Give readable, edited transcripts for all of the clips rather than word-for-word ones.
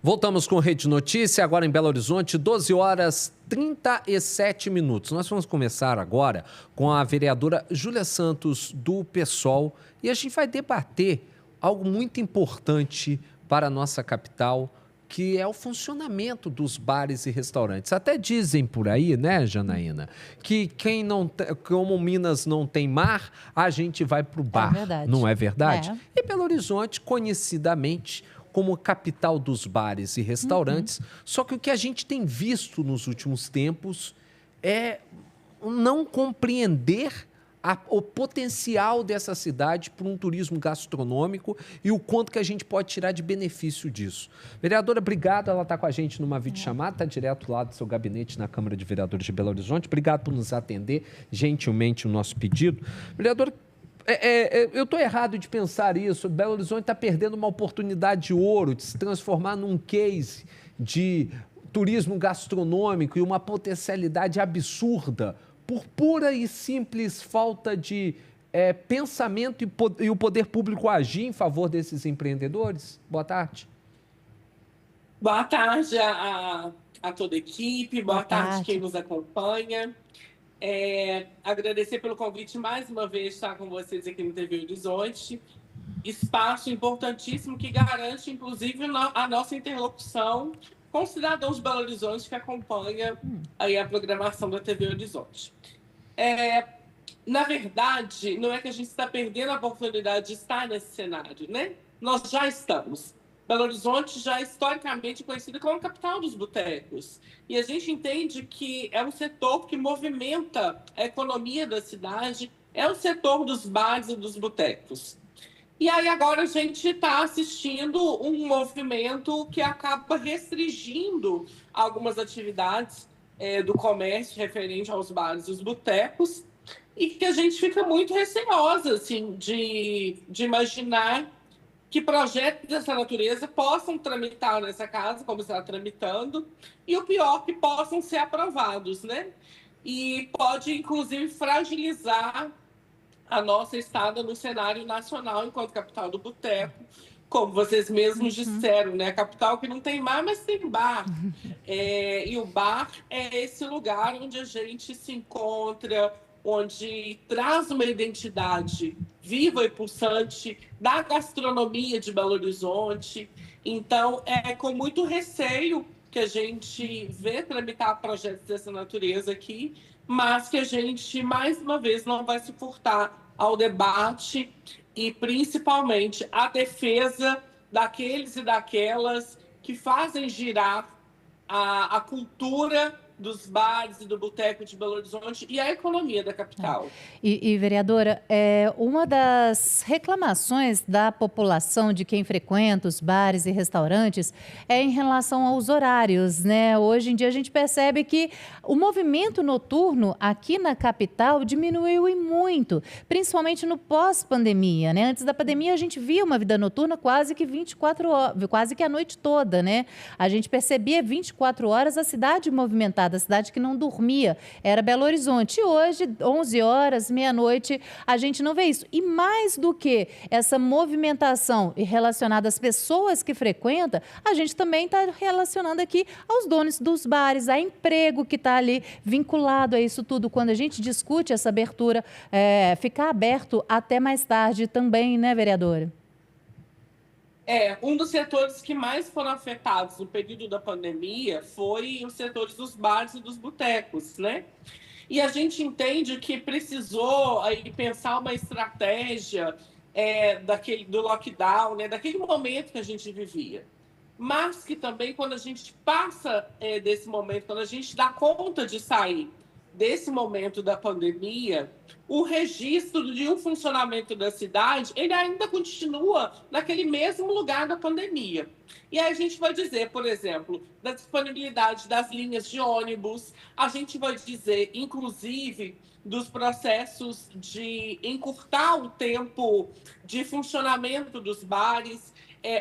Voltamos com Rede Notícia, agora em Belo Horizonte, 12 horas 37 minutos. Nós vamos começar agora com a vereadora Júlia Santos, do PSOL, e a gente vai debater algo muito importante para a nossa capital, que é o funcionamento dos bares e restaurantes. Até dizem por aí, né, Janaína, que quem não como Minas não tem mar, a gente vai para o bar. É verdade. Não é verdade? É. E Belo Horizonte, conhecidamente como capital dos bares e restaurantes, só que o que a gente tem visto nos últimos tempos é não compreender o potencial dessa cidade para um turismo gastronômico e o quanto que a gente pode tirar de benefício disso. Vereadora, obrigado, ela está com a gente numa videochamada, está direto lá do seu gabinete na Câmara de Vereadores de Belo Horizonte. Obrigado por nos atender gentilmente o nosso pedido. Vereadora, eu estou errado de pensar isso. Belo Horizonte está perdendo uma oportunidade de ouro de se transformar num case de turismo gastronômico e uma potencialidade absurda por pura e simples falta de pensamento e o poder público agir em favor desses empreendedores? Boa tarde. Boa tarde a toda a equipe, boa tarde quem nos acompanha. Agradecer pelo convite mais uma vez estar com vocês aqui no TV Horizonte. Espaço importantíssimo que garante, inclusive, a nossa interlocução com cidadãos de Belo Horizonte que acompanham aí a programação da TV Horizonte. Na verdade, não é que a gente está perdendo a oportunidade de estar nesse cenário, né? Nós já estamos. Belo Horizonte já é historicamente conhecido como a capital dos botecos. E a gente entende que é um setor que movimenta a economia da cidade, é o setor dos bares e dos botecos. E aí agora a gente está assistindo um movimento que acaba restringindo algumas atividades do comércio referente aos bares e os botecos, e que a gente fica muito receosa assim, de imaginar que projetos dessa natureza possam tramitar nessa casa, como está tramitando, e o pior, que possam ser aprovados, né? E pode, inclusive, fragilizar a nossa estada no cenário nacional enquanto capital do boteco, como vocês mesmos disseram, né? A capital que não tem mar, mas tem bar. E o bar é esse lugar onde a gente se encontra, onde traz uma identidade viva e pulsante da gastronomia de Belo Horizonte. Então, é com muito receio que a gente vê tramitar projetos dessa natureza aqui, mas que a gente, mais uma vez, não vai se furtar ao debate e, principalmente, à defesa daqueles e daquelas que fazem girar a cultura dos bares e do boteco de Belo Horizonte e a economia da capital. Vereadora, uma das reclamações da população, de quem frequenta os bares e restaurantes, é em relação aos horários, né? Hoje em dia a gente percebe que o movimento noturno aqui na capital diminuiu e muito, principalmente no pós-pandemia, né? Antes da pandemia a gente via uma vida noturna quase que 24 horas, quase que a noite toda, né? A gente percebia 24 horas a cidade movimentada, a cidade que não dormia, era Belo Horizonte. E hoje, 11 horas, meia-noite, a gente não vê isso. E mais do que essa movimentação relacionada às pessoas que frequentam, a gente também está relacionando aqui aos donos dos bares, a emprego que está ali vinculado a isso tudo. Quando a gente discute essa abertura, ficar aberto até mais tarde também, né, vereadora? Um dos setores que mais foram afetados no período da pandemia foi os setores dos bares e dos botecos, né? E a gente entende que precisou aí pensar uma estratégia do lockdown, né? Daquele momento que a gente vivia. Mas que também, quando a gente passa desse momento, quando a gente dá conta de sair desse momento da pandemia, o registro de um funcionamento da cidade, ele ainda continua naquele mesmo lugar da pandemia. E aí a gente vai dizer, por exemplo, da disponibilidade das linhas de ônibus, a gente vai dizer, inclusive, dos processos de encurtar o tempo de funcionamento dos bares.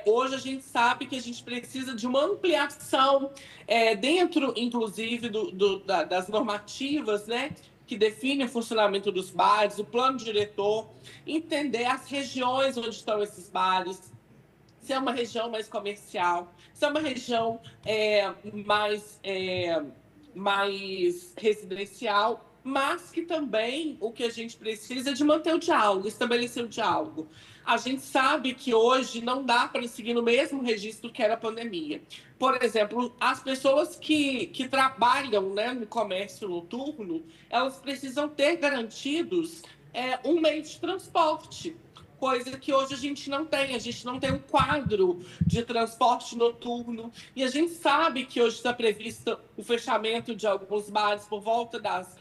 Hoje a gente sabe que a gente precisa de uma ampliação dentro, inclusive, das normativas, né, que definem o funcionamento dos bares, o plano diretor, entender as regiões onde estão esses bares, se é uma região mais comercial, se é uma região mais residencial, mas que também o que a gente precisa é de manter o diálogo, estabelecer o diálogo. A gente sabe que hoje não dá para seguir no mesmo registro que era a pandemia. Por exemplo, as pessoas que trabalham, né, no comércio noturno, elas precisam ter garantidos um meio de transporte, coisa que hoje a gente não tem. A gente não tem um quadro de transporte noturno. E a gente sabe que hoje está previsto o fechamento de alguns bares por volta das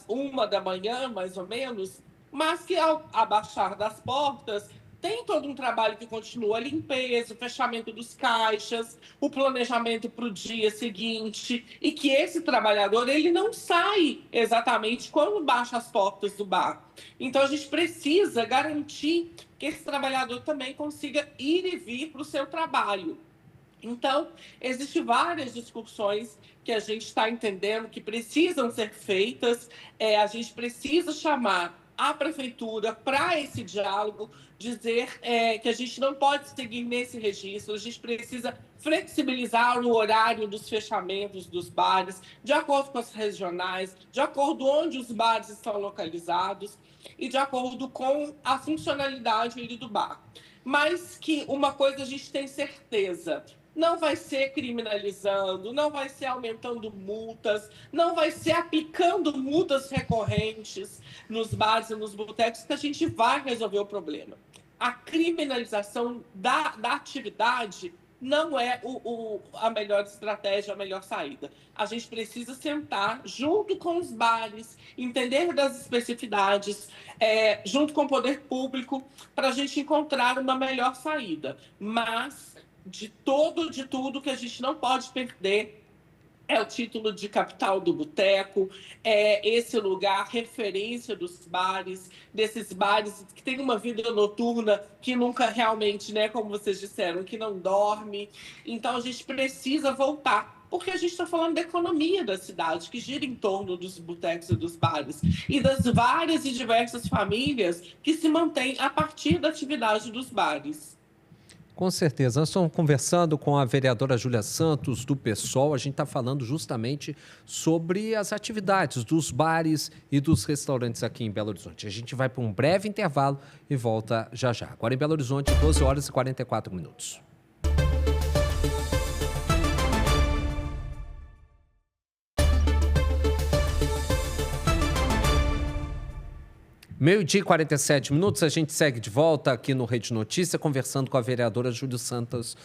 1h da manhã, mais ou menos, mas que ao abaixar das portas, tem todo um trabalho que continua: a limpeza, o fechamento dos caixas, o planejamento para o dia seguinte, e que esse trabalhador ele não sai exatamente quando baixa as portas do bar. Então, a gente precisa garantir que esse trabalhador também consiga ir e vir para o seu trabalho. Então, existem várias discussões que a gente está entendendo que precisam ser feitas. A gente precisa chamar a prefeitura para esse diálogo, dizer que a gente não pode seguir nesse registro, a gente precisa flexibilizar o horário dos fechamentos dos bares, de acordo com as regionais, de acordo onde os bares estão localizados e de acordo com a funcionalidade do bar. Mas que uma coisa a gente tem certeza: não vai ser criminalizando, não vai ser aumentando multas, não vai ser aplicando multas recorrentes nos bares e nos botecos que a gente vai resolver o problema. A criminalização da atividade não é a melhor estratégia, a melhor saída. A gente precisa sentar junto com os bares, entender das especificidades, junto com o poder público, para a gente encontrar uma melhor saída. Mas de tudo que a gente não pode perder é o título de capital do boteco, é esse lugar referência dos bares, desses bares que tem uma vida noturna que nunca realmente, né, como vocês disseram, que não dorme. Então a gente precisa voltar, porque a gente está falando da economia da cidade, que gira em torno dos botecos e dos bares, e das várias e diversas famílias que se mantêm a partir da atividade dos bares. Com certeza. Nós estamos conversando com a vereadora Júlia Santos, do PSOL. A gente está falando justamente sobre as atividades dos bares e dos restaurantes aqui em Belo Horizonte. A gente vai para um breve intervalo e volta já já. Agora em Belo Horizonte, 12h44. 12h47, a gente segue de volta aqui no Rede Notícia, conversando com a vereadora Júlia Santos,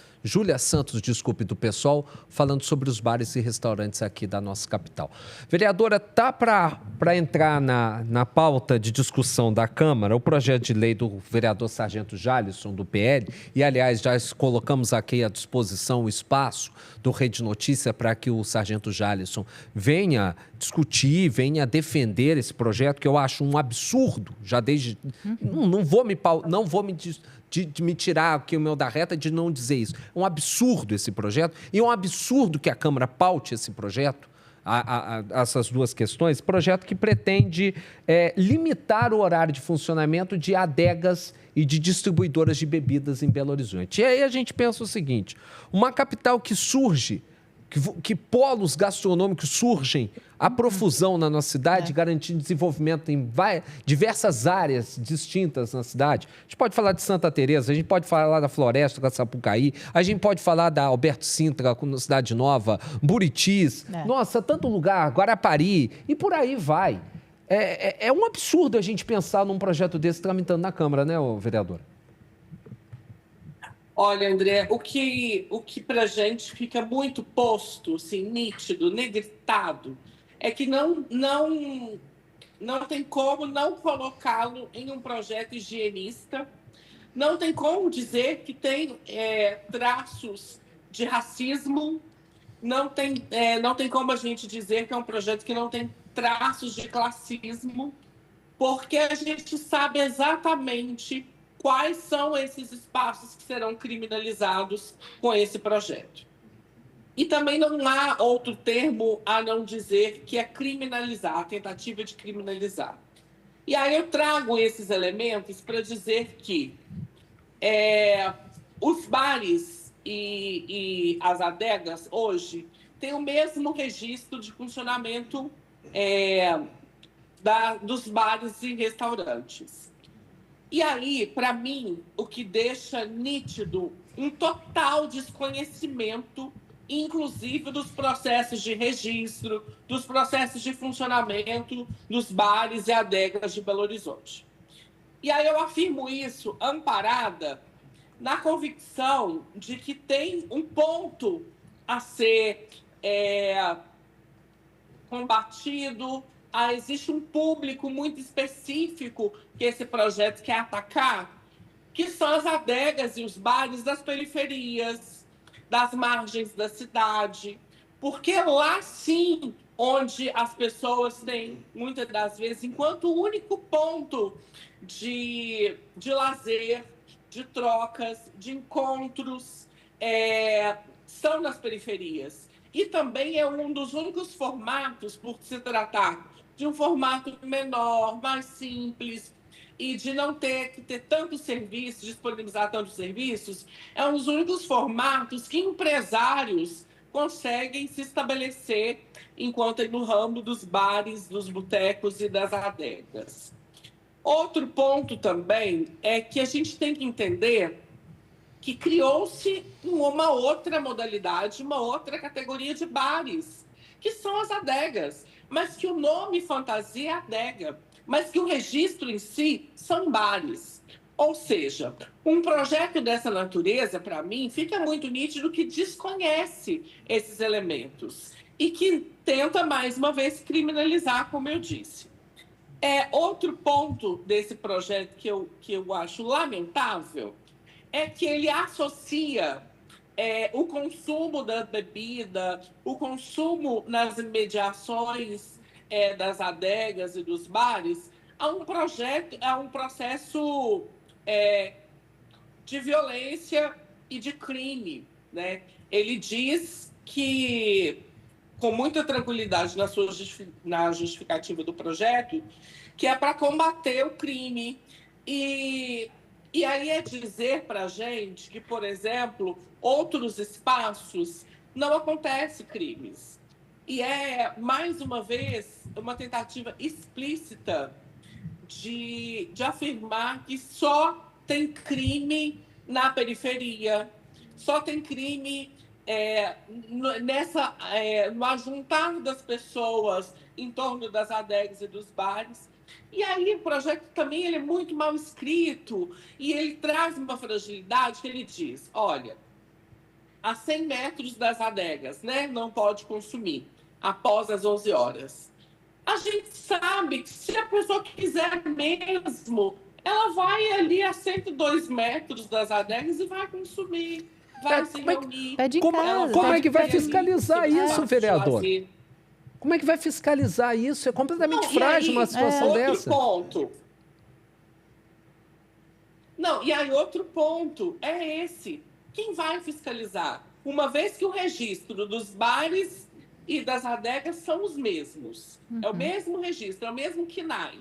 do PSOL, falando sobre os bares e restaurantes aqui da nossa capital. Vereadora, tá para entrar na pauta de discussão da Câmara o projeto de lei do vereador Sargento Jalisson, do PL, e aliás já colocamos aqui à disposição o espaço do Rede Notícia para que o Sargento Jalisson venha discutir, venha defender esse projeto, que eu acho um absurdo, já desde... Não vou me tirar aqui o meu da reta de não dizer isso. É um absurdo esse projeto, e é um absurdo que a Câmara paute esse projeto, essas duas questões, projeto que pretende limitar o horário de funcionamento de adegas e de distribuidoras de bebidas em Belo Horizonte. E aí a gente pensa o seguinte: uma capital que surge, que polos gastronômicos surgem a profusão na nossa cidade, garantindo desenvolvimento em diversas áreas distintas na cidade. A gente pode falar de Santa Teresa, a gente pode falar da Floresta, da Sapucaí, a gente pode falar da Alberto Sintra, na Cidade Nova, Buritis, nossa, tanto lugar, Guarapari, e por aí vai. É um absurdo a gente pensar num projeto desse tramitando na Câmara, né, vereador? Olha, André, o que para a gente fica muito posto, assim, nítido, negritado, é que não tem como não colocá-lo em um projeto higienista, não tem como dizer que tem traços de racismo, não tem como a gente dizer que é um projeto que não tem traços de classismo, porque a gente sabe exatamente quais são esses espaços que serão criminalizados com esse projeto. E também não há outro termo a não dizer que é criminalizar, a tentativa de criminalizar. E aí eu trago esses elementos para dizer que os bares e as adegas hoje têm o mesmo registro de funcionamento dos bares e restaurantes. E aí, para mim, o que deixa nítido um total desconhecimento, inclusive dos processos de registro, dos processos de funcionamento dos bares e adegas de Belo Horizonte. E aí eu afirmo isso amparada na convicção de que tem um ponto a ser combatido, existe um público muito específico que esse projeto quer atacar, que são as adegas e os bares das periferias, das margens da cidade, porque lá sim, onde as pessoas têm, muitas das vezes, enquanto único ponto de lazer, de trocas, de encontros, são nas periferias. E também é um dos únicos formatos, por se tratar de um formato menor, mais simples, e de não ter que ter tantos serviços, disponibilizar tantos serviços, é um dos únicos formatos que empresários conseguem se estabelecer enquanto no ramo dos bares, dos botecos e das adegas. Outro ponto também é que a gente tem que entender que criou-se uma outra modalidade, uma outra categoria de bares, que são as adegas, mas que o nome fantasia é adega, mas que o registro em si são bares. Ou seja, um projeto dessa natureza, para mim, fica muito nítido que desconhece esses elementos e que tenta, mais uma vez, criminalizar, como eu disse. Outro ponto desse projeto que eu acho lamentável é que ele associa o consumo da bebida, o consumo nas imediações das adegas e dos bares a um processo de violência e de crime, né? Ele diz que, com muita tranquilidade na justificativa do projeto, que é para combater o crime. E aí é dizer para a gente que, por exemplo, outros espaços não acontecem crimes. E mais uma vez, uma tentativa explícita de afirmar que só tem crime na periferia, só tem crime no ajuntar das pessoas em torno das adegas e dos bares. E aí o projeto também ele é muito mal escrito e ele traz uma fragilidade que ele diz, olha, a 100 metros das adegas, né, não pode consumir após as 11 horas. A gente sabe que se a pessoa quiser mesmo, ela vai ali a 102 metros das adegas e vai consumir, vai se reunir. Como é que vai fiscalizar isso, vereador? Como é que vai fiscalizar isso? É completamente frágil uma situação dessa. Ponto. Não, e aí outro ponto é esse. Quem vai fiscalizar? Uma vez que o registro dos bares e das adegas são os mesmos. É o mesmo registro, é o mesmo KNAI.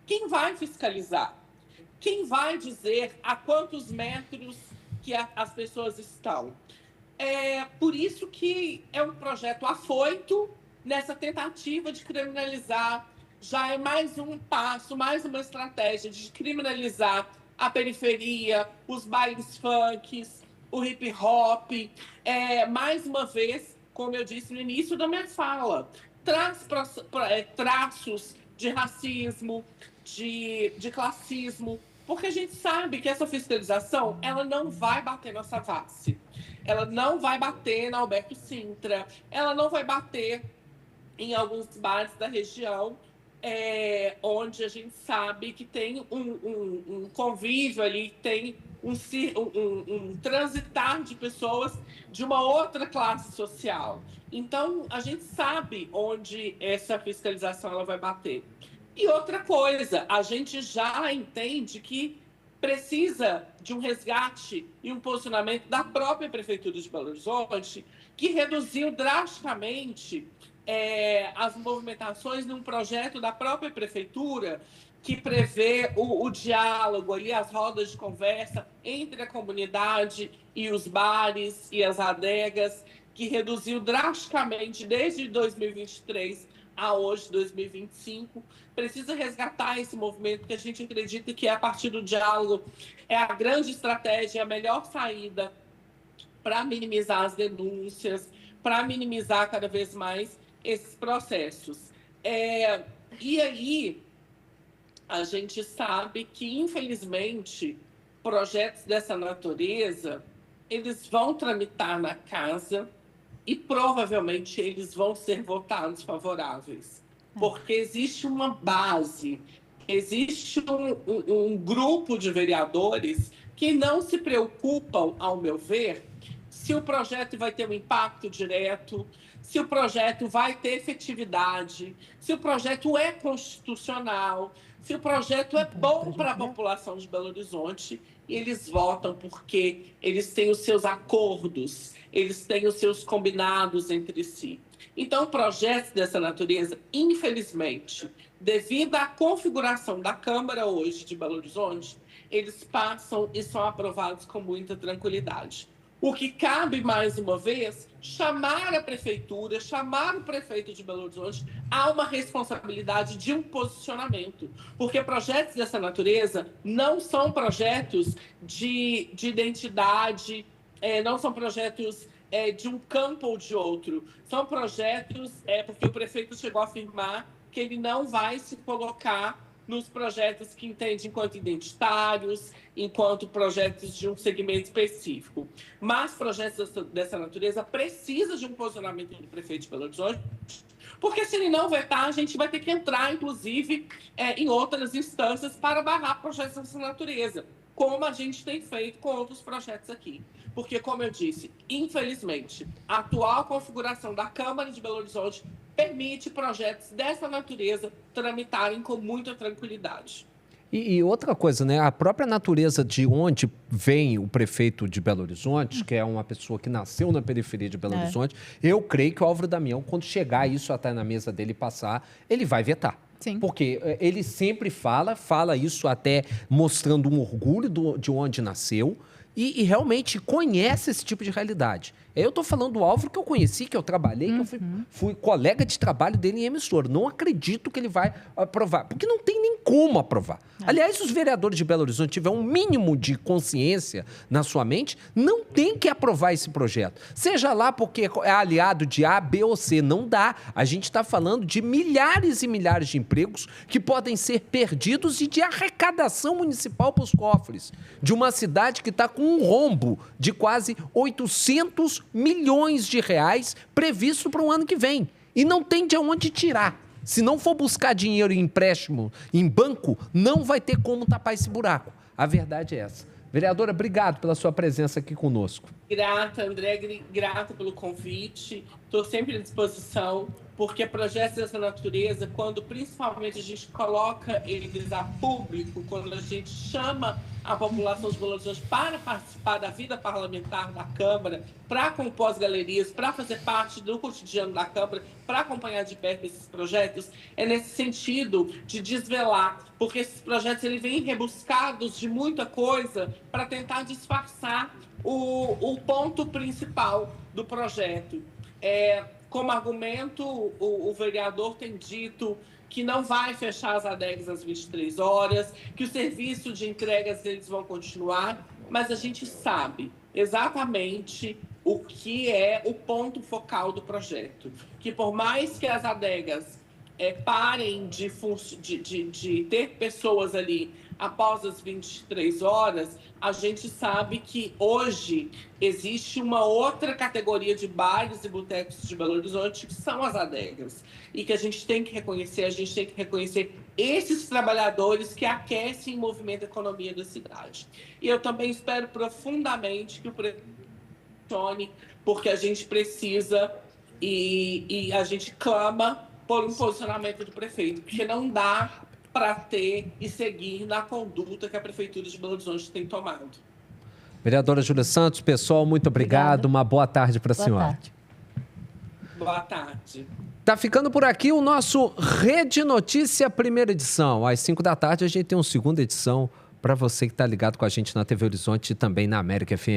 Quem vai fiscalizar? Quem vai dizer a quantos metros que as pessoas estão? Por isso que é um projeto afoito nessa tentativa de criminalizar. Já é mais um passo, mais uma estratégia de criminalizar a periferia, os bailes funks, o hip hop. Mais uma vez, como eu disse no início da minha fala, traz traços de racismo, de classismo, porque a gente sabe que essa fiscalização ela não vai bater na Savassi, ela não vai bater na Alberto Sintra, ela não vai bater em alguns bares da região, onde a gente sabe que tem um convívio ali, tem um transitar de pessoas de uma outra classe social. Então, a gente sabe onde essa fiscalização ela vai bater. E outra coisa, a gente já entende que precisa de um resgate e um posicionamento da própria Prefeitura de Belo Horizonte, que reduziu drasticamente as movimentações num projeto da própria Prefeitura, que prevê o diálogo ali, as rodas de conversa entre a comunidade e os bares e as adegas, que reduziu drasticamente desde 2023 a hoje, 2025. Precisa resgatar esse movimento, porque a gente acredita que a partir do diálogo é a grande estratégia, a melhor saída para minimizar as denúncias, para minimizar cada vez mais esses processos. E aí, a gente sabe que, infelizmente, projetos dessa natureza, eles vão tramitar na casa e provavelmente eles vão ser votados favoráveis. Porque existe uma base, existe um grupo de vereadores que não se preocupam, ao meu ver, se o projeto vai ter um impacto direto, se o projeto vai ter efetividade, se o projeto é constitucional, se o projeto é bom para a população de Belo Horizonte. E eles votam porque eles têm os seus acordos, eles têm os seus combinados entre si. Então, projetos dessa natureza, infelizmente, devido à configuração da Câmara hoje de Belo Horizonte, eles passam e são aprovados com muita tranquilidade. O que cabe, mais uma vez, chamar a prefeitura, chamar o prefeito de Belo Horizonte a uma responsabilidade de um posicionamento. Porque projetos dessa natureza não são projetos de identidade, não são projetos de um campo ou de outro. São projetos, porque o prefeito chegou a afirmar que ele não vai se colocar nos projetos que entende enquanto identitários, enquanto projetos de um segmento específico. Mas projetos dessa natureza precisam de um posicionamento do prefeito de Belo Horizonte, porque se ele não vetar, a gente vai ter que entrar, inclusive, em outras instâncias para barrar projetos dessa natureza, como a gente tem feito com outros projetos aqui. Porque, como eu disse, infelizmente, a atual configuração da Câmara de Belo Horizonte permite projetos dessa natureza tramitarem com muita tranquilidade. E outra coisa, né? A própria natureza de onde vem o prefeito de Belo Horizonte, que é uma pessoa que nasceu na periferia de Belo Horizonte, eu creio que o Álvaro Damião, quando chegar isso até na mesa dele passar, ele vai vetar. Sim. Porque ele sempre fala isso até mostrando um orgulho de onde nasceu e realmente conhece esse tipo de realidade. Eu estou falando do Álvaro que eu conheci, que eu trabalhei, que eu fui colega de trabalho dele em emissora. Não acredito que ele vai aprovar, porque não tem nem como aprovar. Aliás, os vereadores de Belo Horizonte tiver um mínimo de consciência na sua mente, não tem que aprovar esse projeto. Seja lá porque é aliado de A, B ou C, não dá. A gente está falando de milhares e milhares de empregos que podem ser perdidos e de arrecadação municipal para os cofres de uma cidade que está com um rombo de quase 800 milhões de reais previsto para o ano que vem. E não tem de onde tirar. Se não for buscar dinheiro em empréstimo em banco, não vai ter como tapar esse buraco. A verdade é essa. Vereadora, obrigado pela sua presença aqui conosco. Grata, André, grata pelo convite. Estou sempre à disposição, porque projetos dessa natureza, quando principalmente a gente coloca eles a público, quando a gente chama a população de Belo Horizonte para participar da vida parlamentar da Câmara, para compor as galerias, para fazer parte do cotidiano da Câmara, para acompanhar de perto esses projetos, é nesse sentido de desvelar, porque esses projetos eles vêm rebuscados de muita coisa para tentar disfarçar o ponto principal do projeto. Como argumento, o vereador tem dito que não vai fechar as adegas às 23 horas, que o serviço de entregas eles vão continuar, mas a gente sabe exatamente o que é o ponto focal do projeto. Que por mais que as adegas parem de ter pessoas ali após as 23 horas, a gente sabe que hoje existe uma outra categoria de bares e botecos de Belo Horizonte, que são as adegas. E que a gente tem que reconhecer esses trabalhadores que aquecem e movimentam a economia da cidade. E eu também espero profundamente que o prefeito funcione, porque a gente precisa e a gente clama por um posicionamento do prefeito, porque não dá para ter e seguir na conduta que a Prefeitura de Belo Horizonte tem tomado. Vereadora Júlia Santos, pessoal, muito obrigado. Uma boa tarde para a senhora. Tarde. Boa tarde. Tá ficando por aqui o nosso Rede Notícia, primeira edição. Às 5 da tarde a gente tem uma segunda edição para você que está ligado com a gente na TV Horizonte e também na América FM.